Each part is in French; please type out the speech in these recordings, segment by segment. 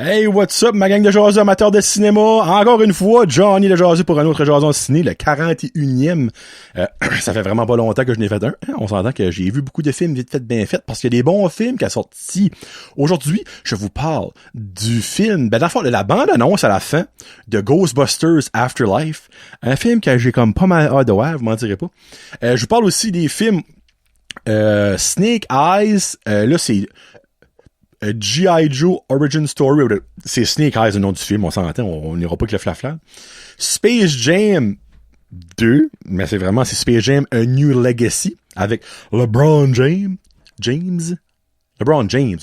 Hey, what's up, ma gang de jaseux amateurs de cinéma? Encore une fois, Johnny le jaseux pour un autre jason ciné, le 41e. Ça fait vraiment pas longtemps que je n'ai fait un. On s'entend que j'ai vu beaucoup de films vite fait bien faits parce qu'il y a des bons films qui sont sortis. Aujourd'hui, je vous parle du film, dans le fond, de la bande-annonce à la fin de Ghostbusters Afterlife. Un film que j'ai comme pas mal hâte de voir, vous m'en direz pas. Je vous parle aussi des films Snake Eyes. Là, c'est G.I. Joe Origin Story. C'est Snake Eyes le nom du film, on s'entend, on n'ira pas que le flafla. Space Jam 2, mais c'est Space Jam A New Legacy avec LeBron James,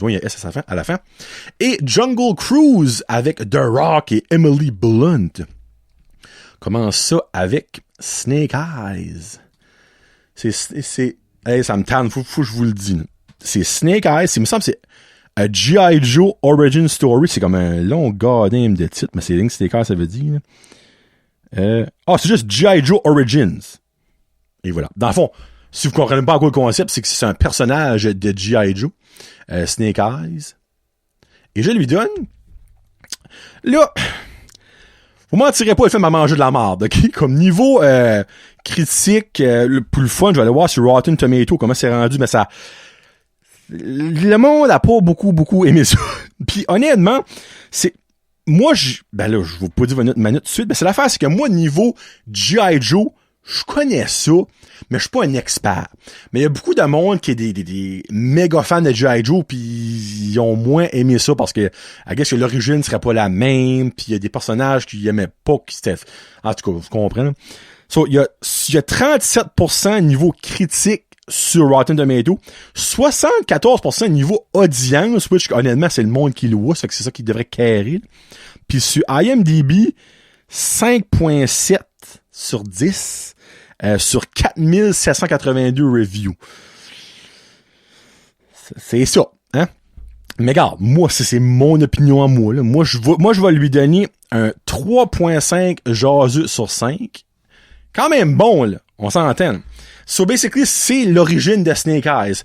oui, il y a S à la fin. Et Jungle Cruise avec The Rock et Emily Blunt. Commence ça avec Snake Eyes. Hey, ça me tanne, faut que je vous le dise. C'est Snake Eyes, il me semble que c'est A G.I. Joe Origin Story. C'est comme un long goddamn de titre, mais c'est rien que Snake Eyes, ça veut dire. C'est juste G.I. Joe Origins. Et voilà. Dans le fond, si vous comprenez pas encore le concept, c'est que c'est un personnage de G.I. Joe, Snake Eyes. Et je lui donne... Là... Vous mentirez pas, le film m'a mangé de la merde, ok? Comme niveau critique, le plus fun, je vais aller voir sur Rotten Tomato comment c'est rendu, mais ça... Le monde a pas beaucoup aimé ça. Puis honnêtement, c'est... Moi, je vais pas dire ma note tout de suite, mais c'est l'affaire, c'est que moi, niveau G.I. Joe, je connais ça, mais je suis pas un expert. Mais il y a beaucoup de monde qui est des méga fans de G.I. Joe, puis ils ont moins aimé ça parce que, I guess que l'origine serait pas la même, puis il y a des personnages qu'ils aimaient pas, qui c'était... En tout cas, vous comprenez? So, il y a 37% niveau critique sur Rotten Tomato, 74% niveau audience, which honnêtement c'est le monde qui le voit, c'est ça qui devrait carrer. Puis sur IMDb, 5.7 sur 10 sur 4782 reviews. C'est ça, hein? Mais regarde, moi, c'est mon opinion à moi, là. Moi, je vais lui donner un 3.5 jaseux sur 5. Quand même bon, là. On s'entend. So, basically, c'est l'origine de Snake Eyes.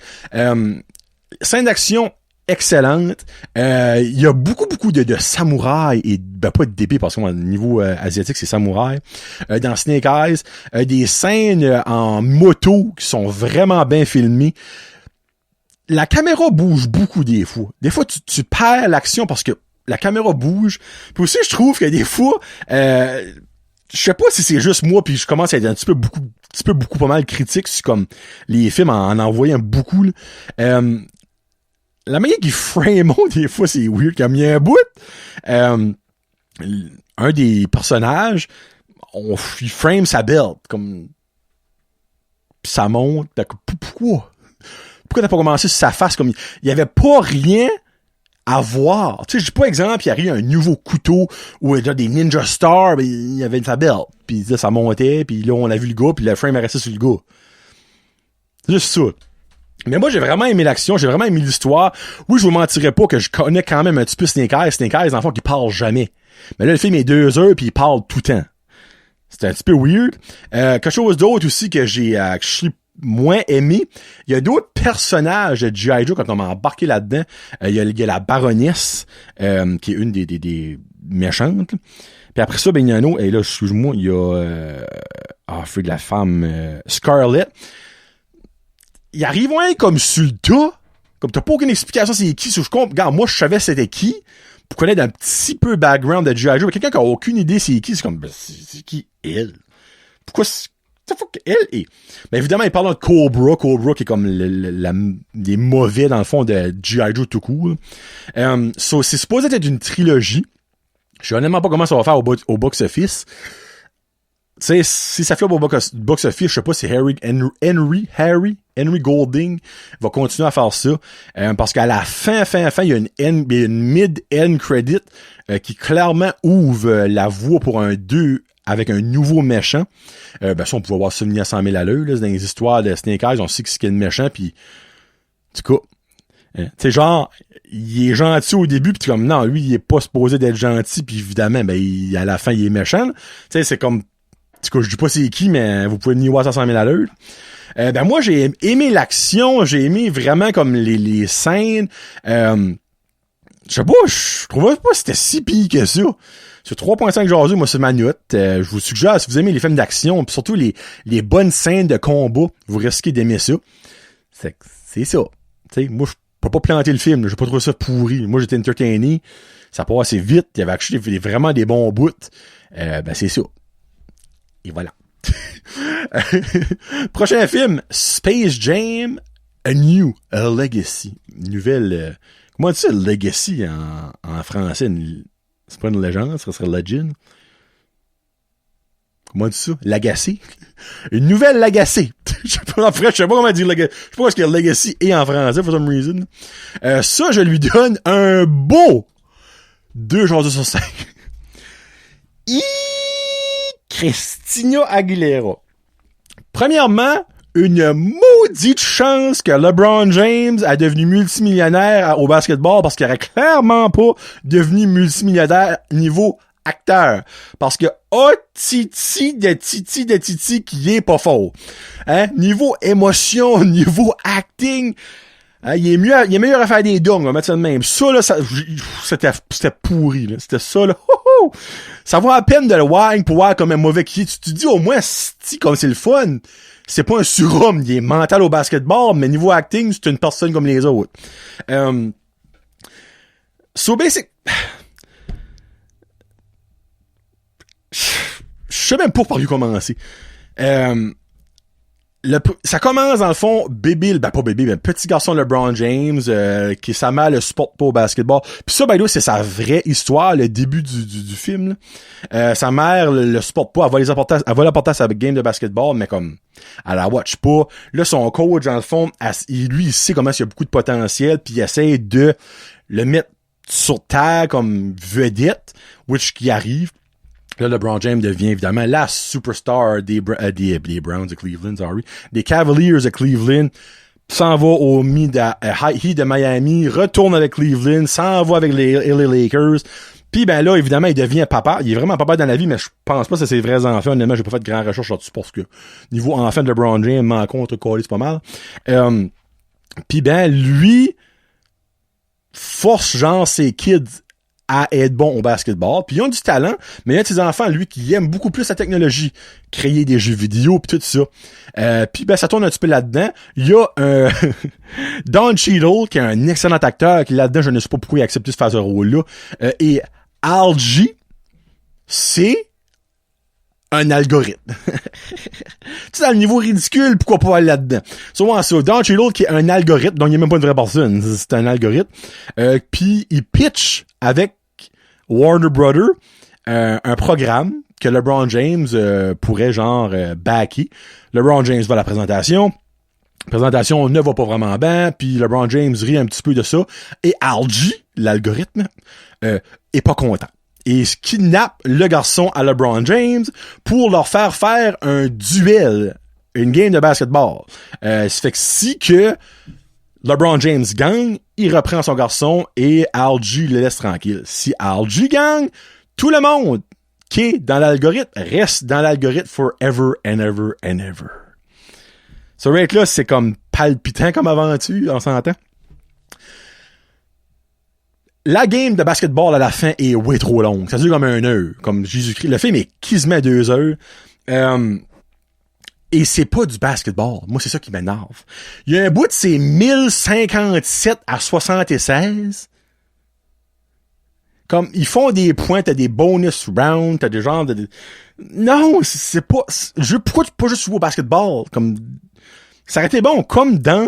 Scène d'action excellente. Il y a beaucoup de samouraïs et, pas de d'épée parce qu'au niveau asiatique, c'est samouraï. Dans Snake Eyes, des scènes en moto qui sont vraiment bien filmées. La caméra bouge beaucoup des fois. Des fois, tu perds l'action parce que la caméra bouge. Puis aussi, je trouve que des fois... je sais pas si c'est juste moi puis je commence à être un petit peu beaucoup pas mal critique sur comme les films en voyant beaucoup là. La manière qu'ils frame des fois c'est weird comme il y a un bout un des personnages il frame sa belt comme pis ça monte pourquoi t'as pas commencé sur sa face comme il y avait pas rien à voir. Tu sais, je dis pas exemple, il arrive un nouveau couteau ou déjà des Ninja Stars, ben, il y avait une belt, puis là, ça montait, puis là, on a vu le gars, puis le frame est resté sur le gars. C'est juste ça. Mais moi, j'ai vraiment aimé l'action, j'ai vraiment aimé l'histoire. Oui, je vous mentirais pas que je connais quand même un petit peu Snake Eyes. Snake Eyes, en fait, qui parle jamais. Mais là, le film est 2 heures, puis il parle tout le temps. C'était un petit peu weird. Quelque chose d'autre aussi que j'ai moins aimé. Il y a d'autres personnages de G.I. Joe quand on m'a embarqué là-dedans. Il y a la baronesse, qui est une des méchantes. Puis après ça, ben, il y a un autre, et là, excuse-moi, il y a, de la femme, Scarlett. Il arrive, ouais, comme sur le tas. Comme t'as pas aucune explication c'est qui. Je comprends. Regarde, moi, je savais c'était qui. Pour connaître un petit peu background de G.I. Joe. Mais quelqu'un qui a aucune idée c'est qui, c'est comme, c'est qui elle? Pourquoi elle est. Ben évidemment, il parle de Cobra qui est comme des mauvais dans le fond de G.I. Joe tout court. C'est supposé être une trilogie. Je sais honnêtement pas comment ça va faire au box-office. Tu sais, si ça fait au box-office, je sais pas si Henry Golding va continuer à faire ça. Parce qu'à la fin, il y a une mid-end credit qui clairement ouvre la voie pour un 2 avec un nouveau méchant. Ça, on pouvait voir ça venir à 100 000 à l'heure, là. Dans les histoires de Snake Eyes, on sait ce qu'il y a de méchant, puis en tout cas, tu sais, genre, il est gentil au début, puis comme, non, lui, il est pas supposé d'être gentil, puis évidemment, ben, à la fin, il est méchant. Tu sais, c'est comme, en tout cas, je dis pas c'est qui, mais vous pouvez venir voir ça à 100 000 à l'heure. Moi, j'ai aimé l'action, j'ai aimé vraiment comme les scènes, je sais pas, je trouvais pas que c'était si pire que ça. Sur 3.5 jaseux, moi, c'est ma note. Je vous suggère, si vous aimez les films d'action, pis surtout les bonnes scènes de combat, vous risquez d'aimer ça. C'est ça. Tu sais, moi, je peux pas planter le film, j'ai pas trouvé ça pourri. Moi, j'étais entertainé. Ça passe assez vite. Il y avait vraiment des bons bouts. Ben, c'est ça. Et voilà. Prochain film, Space Jam, A Legacy. Nouvelle, comment on dit ça, Legacy en français? C'est pas une légende, ça serait Legend. Comment on dit ça? L'agacé? Une nouvelle Lagacé. Je sais pas comment dire Legacy. Je sais pas ce que Legacy est en français, for some reason. Ça, je lui donne un beau 2 jours sur 5. Christina Aguilera. Premièrement, une maudite chance que LeBron James a devenu multimillionnaire au basketball parce qu'il aurait clairement pas devenu multimillionnaire niveau acteur. Parce que Titi qui est pas fort. Hein? Niveau émotion, niveau acting, hein, il est meilleur à faire des dongs, on va mettre ça de même. Ça, là, c'était pourri, là. C'était ça, là. Ça vaut à peine de le voir pour voir comme un mauvais qui est. Tu te dis au moins, comme c'est le fun. C'est pas un surhomme, il est mental au basketball, mais niveau acting, c'est une personne comme les autres. So basic. Je sais même pas par où commencer. Ça commence dans le fond, petit garçon LeBron James, qui sa mère le supporte pas au basketball. Puis ça, by the way, c'est sa vraie histoire, le début du film. Sa mère le supporte pas, elle va l'apporter à sa game de basketball, mais comme elle la watch pas. Là, son coach, dans le fond, il sait comment il y a beaucoup de potentiel, puis il essaie de le mettre sur terre comme vedette, which qui arrive. Là, LeBron James devient évidemment la superstar des Browns de Cleveland, des Cavaliers de Cleveland, s'en va au Heat de Miami, retourne avec Cleveland, s'en va avec les LA Lakers. Puis ben là, évidemment, il devient papa. Il est vraiment papa dans la vie, mais je pense pas que c'est ses vrais enfants. Honnêtement, j'ai pas fait de grande recherche là-dessus parce que niveau enfant de LeBron James, m'en contre coller, c'est pas mal. Puis ben, lui force genre ses kids à être bon au basketball, puis ils ont du talent, mais il y a de ses enfants, lui, qui aiment beaucoup plus la technologie, créer des jeux vidéo, puis tout ça. Puis ben ça tourne un petit peu là-dedans. Il y a Don Cheadle, qui est un excellent acteur, qui là-dedans, je ne sais pas pourquoi il a accepté de faire ce rôle-là, et Algie, c'est un algorithme. Tu sais, dans le niveau ridicule, pourquoi pas aller là-dedans? Souvent ça, Don Cheadle, qui est un algorithme, donc il n'est même pas une vraie personne, c'est un algorithme, puis il pitch avec Warner Brothers, un programme que LeBron James pourrait genre backer. LeBron James va à la présentation. La présentation ne va pas vraiment bien, puis LeBron James rit un petit peu de ça. Et Algie, l'algorithme, est pas content. Et kidnappe le garçon à LeBron James pour leur faire un duel, une game de basketball. Ça fait que si que LeBron James gagne, il reprend son garçon et Algie le laisse tranquille. Si Algie gagne, tout le monde qui est dans l'algorithme reste dans l'algorithme forever and ever and ever. Ce rate-là, c'est comme palpitant comme aventure, on s'entend? La game de basketball à la fin est way trop longue. Ça dure comme 1 heure, comme Jésus-Christ. Le film est quasiment 2 heures. Et c'est pas du basketball. Moi, c'est ça qui m'énerve. Il y a un bout de c'est 1057 à 76. Comme, ils font des points, t'as des bonus rounds, t'as des genres de... Non, c'est pas... Pourquoi tu peux pas juste jouer au basketball? Comme, ça aurait été bon, comme dans,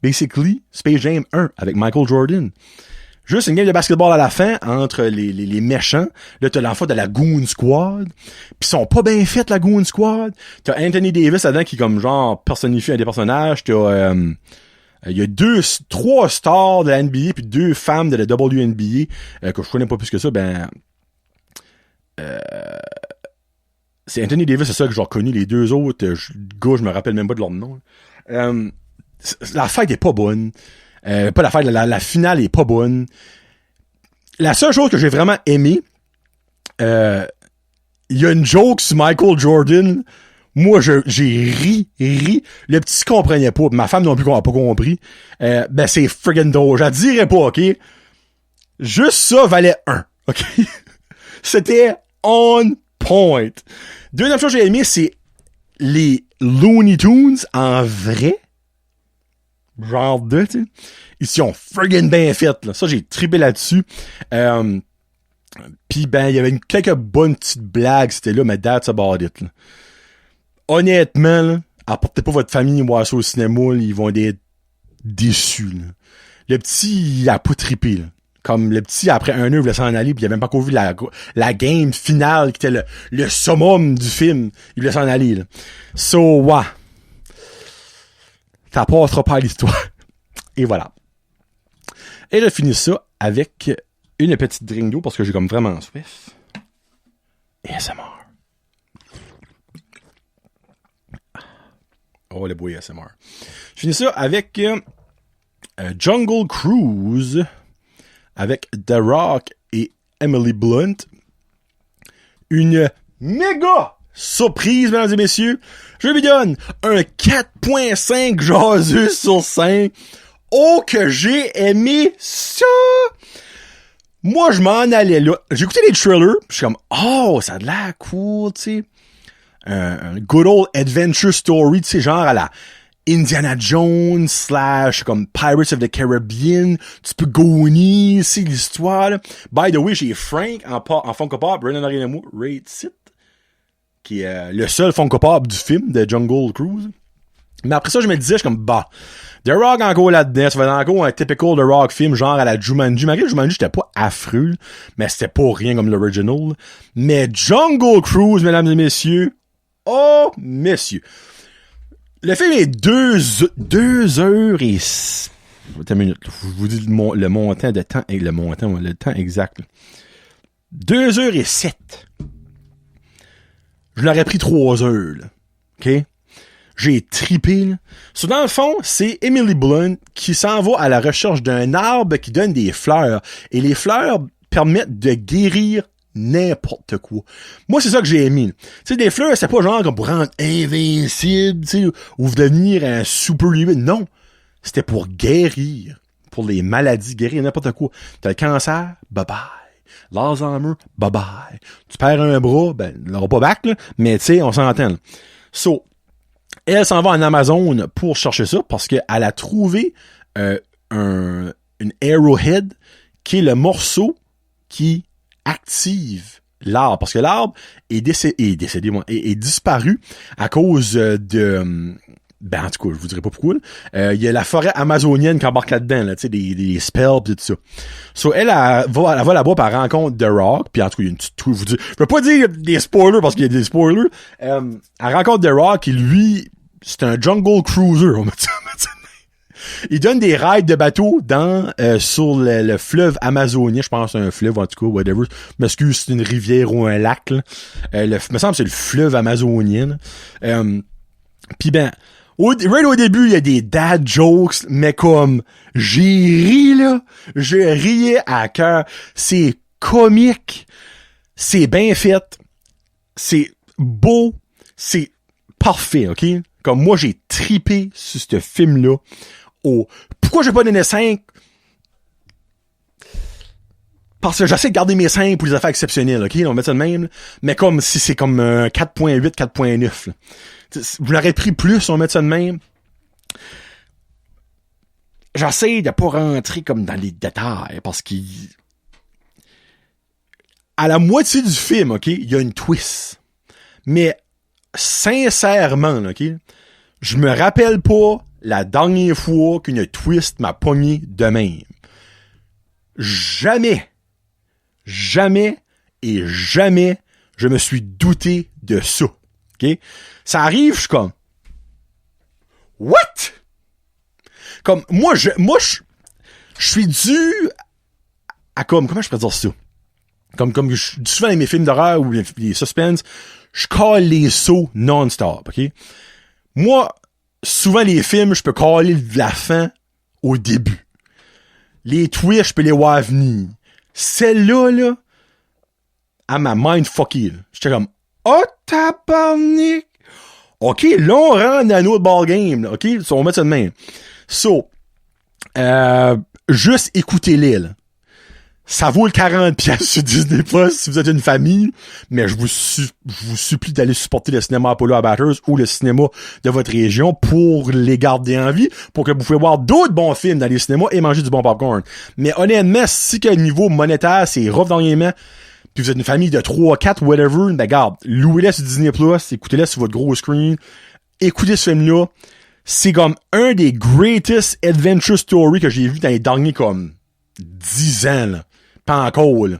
basically, Space Jam 1 avec Michael Jordan. Juste une game de basketball à la fin entre les méchants. Là, t'as l'enfant de la Goon Squad. Pis ils sont pas bien faits, la Goon Squad. T'as Anthony Davis là-dedans qui, comme genre, personnifie un des personnages. T'as, il y a 3 stars de la NBA puis 2 femmes de la WNBA, que je connais pas plus que ça, c'est Anthony Davis, c'est ça que j'ai reconnu. Les 2 autres gars, je me rappelle même pas de leur nom. La fête est pas bonne. Pas la fête, la finale est pas bonne. La seule chose que j'ai vraiment aimé, il y a une joke sur Michael Jordan. Moi, j'ai ri. Le petit comprenait pas. Ma femme non plus n'a pas compris. C'est friggin' drôle. Je la dirais pas, ok? Juste ça valait 1. OK? C'était on point. Deuxième chose que j'ai aimé, c'est les Looney Tunes en vrai. Genre de, tu sais. Ils sont friggin' bien fait, là. Ça, j'ai trippé là-dessus. Pis ben, il y avait quelques bonnes petites blagues. C'était là, mais that's about it, là. Honnêtement, là, apportez pas votre famille voir ça au cinéma, là, ils vont être déçus, là. Le petit, il a pas trippé, là. Comme le petit, après 1 heure, il voulait s'en aller, puis il avait même pas encore vu la game finale, qui était le summum du film. Il voulait s'en aller, là. So, ouais. Ça passera pas à l'histoire. Et voilà. Et je finis ça avec une petite drink d'eau, parce que j'ai comme vraiment soif. ASMR. Oh, le bruit ASMR. Je finis ça avec Jungle Cruise, avec The Rock et Emily Blunt. Une méga surprise, mesdames et messieurs. Je lui donne un 4.5 jaseux sur 5. Oh, que j'ai aimé ça! Moi, je m'en allais là. J'ai écouté les trailers, pis je suis comme, oh, ça a l'air cool, tu sais. Un good old adventure story, tu sais, genre à la Indiana Jones / comme Pirates of the Caribbean, tu peux gagner, c'est l'histoire, là. By the way, j'ai Frank en Funko Pop, Brandon Arenamo, Rate It, qui est le seul Funko Pop du film de Jungle Cruise. Mais après ça, je me disais, je suis comme, bah, The Rock encore là-dedans, ça va être encore un typical The Rock film, genre à la Jumanji. Malgré Jumanji, j'étais pas affreux, mais c'était pas rien comme l'original. Mais Jungle Cruise, mesdames et messieurs, oh, messieurs. Le film est 2 heures et... Attends une minute, je vous dis le montant de temps, et le temps exact. 2 heures et 7. Je l'aurais pris 3 heures, là. OK? J'ai trippé, là. So, dans le fond, c'est Emily Blunt qui s'en va à la recherche d'un arbre qui donne des fleurs. Et les fleurs permettent de guérir n'importe quoi. Moi, c'est ça que j'ai aimé. Tu sais, des fleurs, c'est pas genre comme pour rendre invincible, tu sais, ou devenir un super-héros. Non. C'était pour guérir. Pour les maladies, guérir n'importe quoi. T'as le cancer, bye-bye. L'Alzheimer, bye-bye. Tu perds un bras, ben, il l'aura pas back, là, mais tu sais, on s'entend, là. So, elle s'en va en Amazon pour chercher ça parce qu'elle a trouvé une arrowhead qui est le morceau qui active l'arbre. Parce que l'arbre est disparu à cause de... Ben, en tout cas, je vous dirai pas pourquoi. Il y a la forêt amazonienne qui embarque là-dedans, là, tu sais, des spells pis tout ça. So, elle va là-bas par rencontre de Rock, puis en tout cas, il y a une petite twist. Je peux pas dire des spoilers parce qu'il y a des spoilers. Elle rencontre de Rock et lui, c'est un jungle cruiser, on va dire. Il donne des rides de bateau sur le fleuve amazonien, je pense un fleuve en tout cas, whatever. Je m'excuse, c'est une rivière ou un lac, là. Me semble que c'est le fleuve amazonien. Puis ben, right au début, il y a des dad jokes, mais comme j'ai ri là, je riais à cœur. C'est comique, c'est bien fait, c'est beau, c'est parfait, ok? Comme moi, j'ai trippé sur ce film-là. Pourquoi j'ai pas donné 5? Parce que j'essaie de garder mes 5 pour les affaires exceptionnelles, ok? On va mettre ça de même, là. Mais comme si c'est comme 4.8, 4.9, là. Vous l'aurez pris plus, on va mettre ça de même. J'essaie de pas rentrer comme dans les détails, parce à la moitié du film, ok, il y a une twist. Mais, sincèrement, là, ok, je me rappelle pas la dernière fois qu'une twist m'a pogné de même. Jamais et jamais je me suis douté de ça. OK? Ça arrive, je suis comme what? Comme moi je suis dû à comment je peux dire ça? Comme je dis souvent dans mes films d'horreur ou les suspense, je colle les sauts non-stop, OK? Moi, souvent les films, je peux caler la fin au début. Les twists, je peux les voir venir. Celle-là, là, à ma mind fucky, là. J'étais comme, oh, tabarnak! OK, là, on rentre dans un autre ballgame, là. OK? So, on va mettre ça de même. So, juste écoutez-les, là. Ça vaut le 40$ sur Disney Plus si vous êtes une famille, mais je vous supplie d'aller supporter le cinéma Apollo à Bathurst ou le cinéma de votre région pour les garder en vie, pour que vous pouvez voir d'autres bons films dans les cinémas et manger du bon popcorn. Mais honnêtement, si que le niveau monétaire, c'est rough dans les mains, puis vous êtes une famille de 3, 4, whatever, ben garde, louez-les sur Disney Plus, écoutez-les sur votre gros screen, écoutez ce film-là. C'est comme un des greatest adventure stories que j'ai vu dans les derniers comme 10 ans, là. Pas encore, là.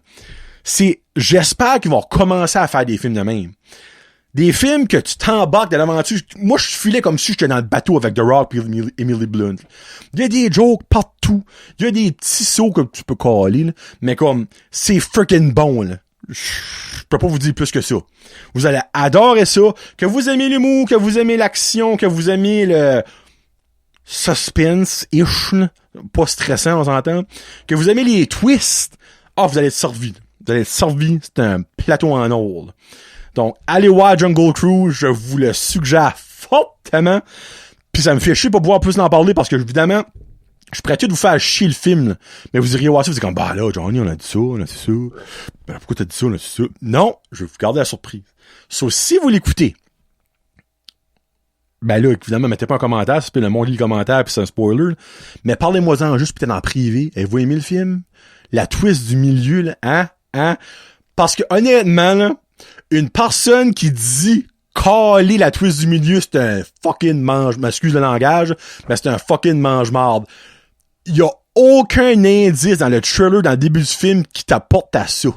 J'espère qu'ils vont recommencer à faire des films de même. Des films que tu t'embarques de l'aventure. Moi, je filais comme si j'étais dans le bateau avec The Rock et Emily Blunt. Il y a des jokes partout. Il y a des petits sauts que tu peux caler, là. Mais comme, c'est freaking bon, là. Je peux pas vous dire plus que ça. Vous allez adorer ça. Que vous aimez l'humour, que vous aimez l'action, que vous aimez le suspense-ish, là. Pas stressant, on s'entend. Que vous aimez les twists. Vous allez être servi. Vous allez être servi. C'est un plateau en or. Donc, allez voir Jungle Cruise. Je vous le suggère fortement. Puis ça me fait chier pas pouvoir plus en parler parce que, évidemment, je pourrais tout vous faire chier le film. Là. Mais vous iriez voir ça, vous êtes comme, bah là, Johnny, on a dit ça, on a dit ça. Ben, pourquoi t'as dit ça, on a dit ça? Non, je vais vous garder la surprise. So, si vous l'écoutez, ben là, évidemment, mettez pas un commentaire, c'est le monde lit le commentaire puis c'est un spoiler. Là. Mais parlez-moi-en juste peut-être en privé. Avez-vous aimé le film? La twist du milieu, là, hein? Parce que, honnêtement, là, une personne qui dit caler la twist du milieu, c'est un fucking m'excuse le langage, mais c'est un fucking mange-marde. Il y a aucun indice dans le trailer, dans le début du film, qui t'apporte à ça.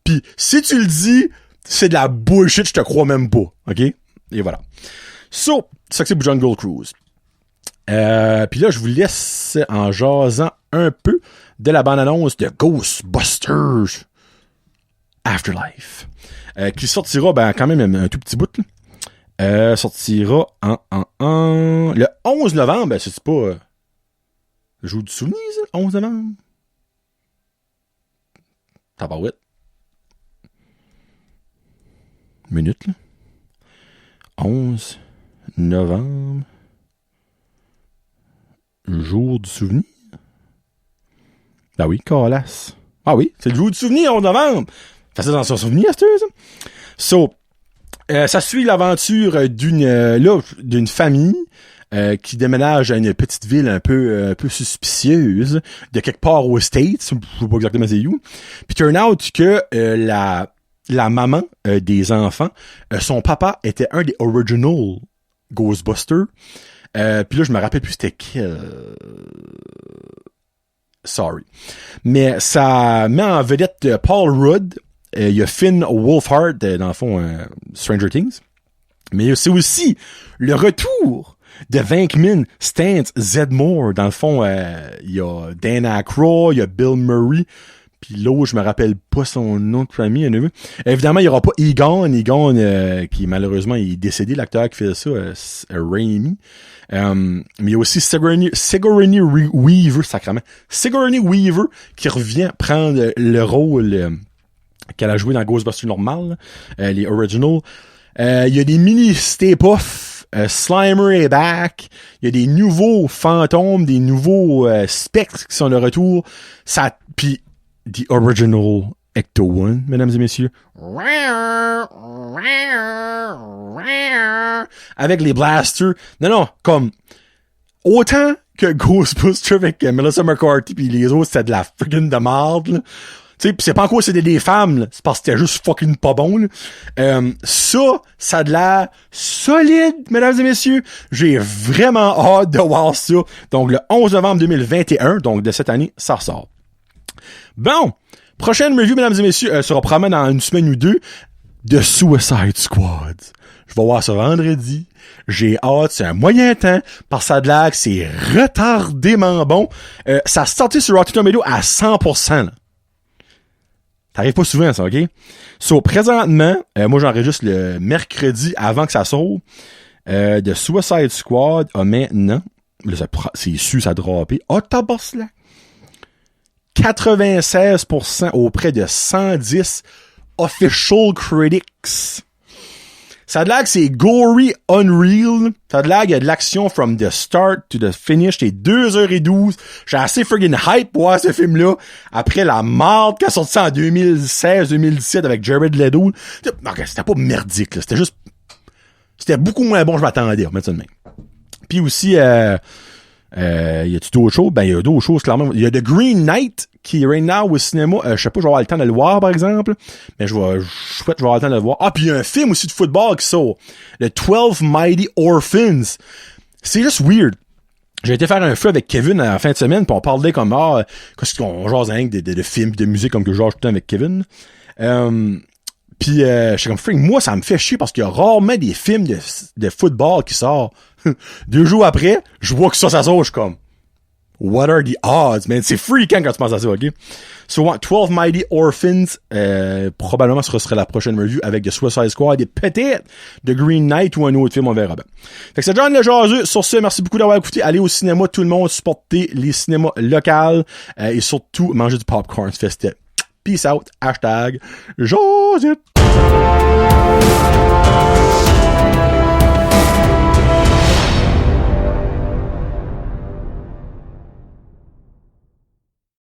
Pis, si tu le dis, c'est de la bullshit, je te crois même pas. OK? Et voilà. So, ça que c'est pour Jungle Cruise. Puis là, je vous laisse en jasant un peu de la bande-annonce de Ghostbusters Afterlife. Qui sortira, quand même un tout petit bout, là. Sortira le 11 novembre. C'est pas... le jour du souvenir, ça? 11 novembre? Tabarouette. Minute, là. 11 novembre. Jour du souvenir? Ah oui, calasse. Ah oui, c'est le jour du souvenir, 11 novembre. Fais ça dans son souvenir, c'est ça? So, ça suit l'aventure d'une famille qui déménage à une petite ville un peu suspicieuse de quelque part aux States, je sais pas exactement c'est où. Puis turn out que la maman des enfants, son papa était un des original Ghostbusters. Puis là, je me rappelle plus c'était quel. Sorry. Mais ça met en vedette Paul Rudd. Il y a Finn Wolfhard, dans le fond, Stranger Things. Mais c'est aussi le retour de Venkman Stans Zedmore. Dans le fond, il y a Dan Aykroyd, il y a Bill Murray. Puis l'autre, je me rappelle pas son nom de famille. Évidemment, il y aura pas Egon. Egon, qui malheureusement est décédé, l'acteur qui fait ça, Raimi. Mais il y a aussi Sigourney Weaver, sacrément. Sigourney Weaver, qui revient prendre le rôle qu'elle a joué dans Ghostbusters normal, les originals. Il y a des mini step-off. Slimer est back. Il y a des nouveaux fantômes, des nouveaux spectres qui sont de retour. Puis The Original Ecto-1, mesdames et messieurs. Avec les blasters. Non, comme autant que Ghostbusters avec Melissa McCarthy pis les autres, c'était de la freaking de marde, là. Tu sais, pis c'est pas encore c'était des femmes, là. C'est parce que c'était juste fucking pas bon, là. Ça a de l'air solide, mesdames et messieurs. J'ai vraiment hâte de voir ça. Donc, le 11 novembre 2021, donc de cette année, ça ressort. Bon, prochaine review, mesdames et messieurs, sera probablement dans une semaine ou deux, de Suicide Squad. Je vais voir ça vendredi. J'ai hâte, c'est un moyen temps, parce que ça a de l'air que c'est retardément bon. Ça se sortit sur Rotten Tomatoes à 100%. Là. T'arrives pas souvent, ça, OK? So, présentement, moi j'enregistre le mercredi avant que ça sorte. De Suicide Squad a maintenant, là, c'est su, ça a droppé. Tabarnak! 96% auprès de 110 official critics. Ça a de l'air que c'est gory unreal. Ça a de l'air qu'il y a de l'action from the start to the finish. T'es 2h12. J'ai assez friggin' hype pour voir ce film-là. Après la marde qui a sorti en 2016-2017 avec Jared Leto. Non, c'était pas merdique, là. C'était beaucoup moins bon que je m'attendais, on va mettre ça de même. Puis aussi, y a-tu d'autres choses? Ben, il y a d'autres choses, clairement. Il y a The Green Knight, qui est right now au cinéma. Je sais pas, je vais avoir le temps de le voir, par exemple. Mais je souhaite que je vais avoir le temps de le voir. Ah, puis il y a un film aussi de football qui sort. The 12 Mighty Orphans. C'est juste weird. J'ai été faire un feu avec Kevin à la fin de semaine, puis on parlait comme, qu'est-ce qu'on jase rien de films, de musique, comme que je jase tout le temps avec Kevin. Puis je suis comme, freak, moi, ça me fait chier parce qu'il y a rarement des films de football qui sortent. 2 jours après, je vois que ça sort, je suis comme, what are the odds, man? C'est freakant quand tu penses à ça, ok? So, 12 Mighty Orphans, probablement ce serait la prochaine review avec The Suicide Squad et peut-être The Green Knight ou un autre film, on verra bien. Fait que c'est John le Jaseux. Sur ce, merci beaucoup d'avoir écouté. Allez au cinéma, tout le monde, supportez les cinémas locaux et surtout, mangez du popcorn festif. Peace out, #Josette.